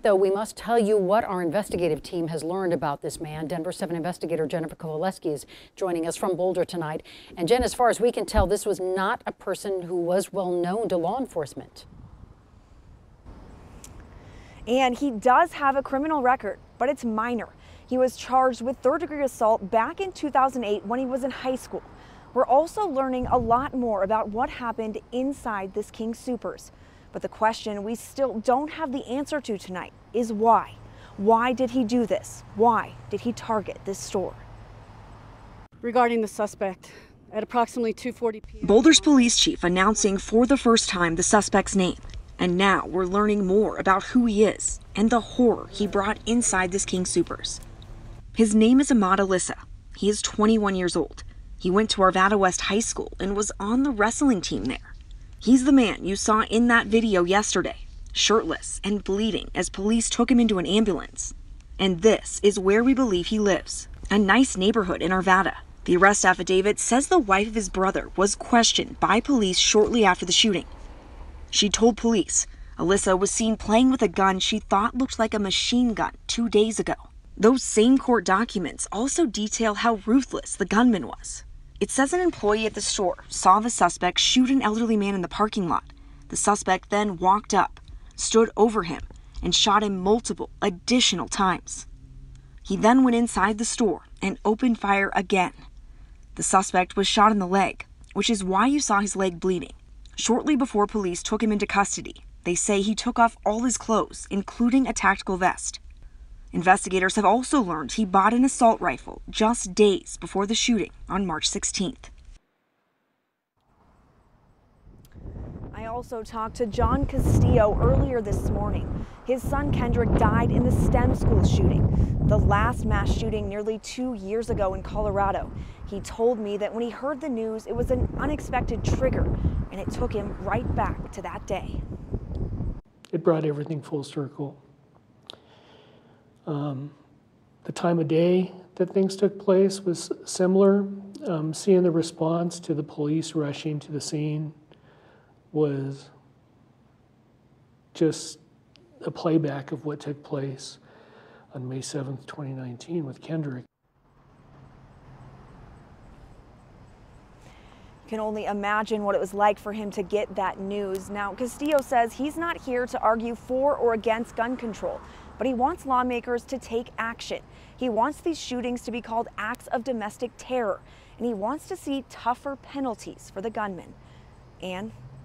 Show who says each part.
Speaker 1: Though we must tell you what our investigative team has learned about this man. Denver 7 investigator Jennifer Kowaleski is joining us from Boulder tonight. And Jen, as far as we can tell, this was not a person who was well known to law enforcement.
Speaker 2: And he does have a criminal record, but it's minor. He was charged with third-degree assault back in 2008 when he was in high school. We're also learning a lot more about what happened inside this King Soopers. But the question we still don't have the answer to tonight is why? Why did he do this? Why did he target this store?
Speaker 3: Regarding the suspect, at approximately 2:40 p.m.
Speaker 4: Boulder's police chief announcing for the first time the suspect's name. And now we're learning more about who he is and the horror he brought inside this King Soopers. His name is Ahmad Alissa. He is 21 years old. He went to Arvada West High School and was on the wrestling team there. He's the man you saw in that video yesterday, shirtless and bleeding as police took him into an ambulance. And this is where we believe he lives, a nice neighborhood in Arvada. The arrest affidavit says the wife of his brother was questioned by police shortly after the shooting. She told police Alissa was seen playing with a gun she thought looked like a machine gun 2 days ago. Those same court documents also detail how ruthless the gunman was. It says an employee at the store saw the suspect shoot an elderly man in the parking lot. The suspect then walked up, stood over him, and shot him multiple additional times. He then went inside the store and opened fire again. The suspect was shot in the leg, which is why you saw his leg bleeding. Shortly before police took him into custody, they say he took off all his clothes, including a tactical vest. Investigators have also learned he bought an assault rifle just days before the shooting on March 16th.
Speaker 2: I also talked to John Castillo earlier this morning. His son Kendrick died in the STEM school shooting, the last mass shooting nearly 2 years ago in Colorado. He told me that when he heard the news, it was an unexpected trigger, and it took him right back to that day.
Speaker 5: It brought everything full circle. The time of day that things took place was similar. Seeing the response to the police rushing to the scene was just a playback of what took place on May 7th, 2019 with Kendrick.
Speaker 2: You can only imagine what it was like for him to get that news. Now, Castillo says he's not here to argue for or against gun control, but he wants lawmakers to take action. He wants these shootings to be called acts of domestic terror, and he wants to see tougher penalties for the gunman. And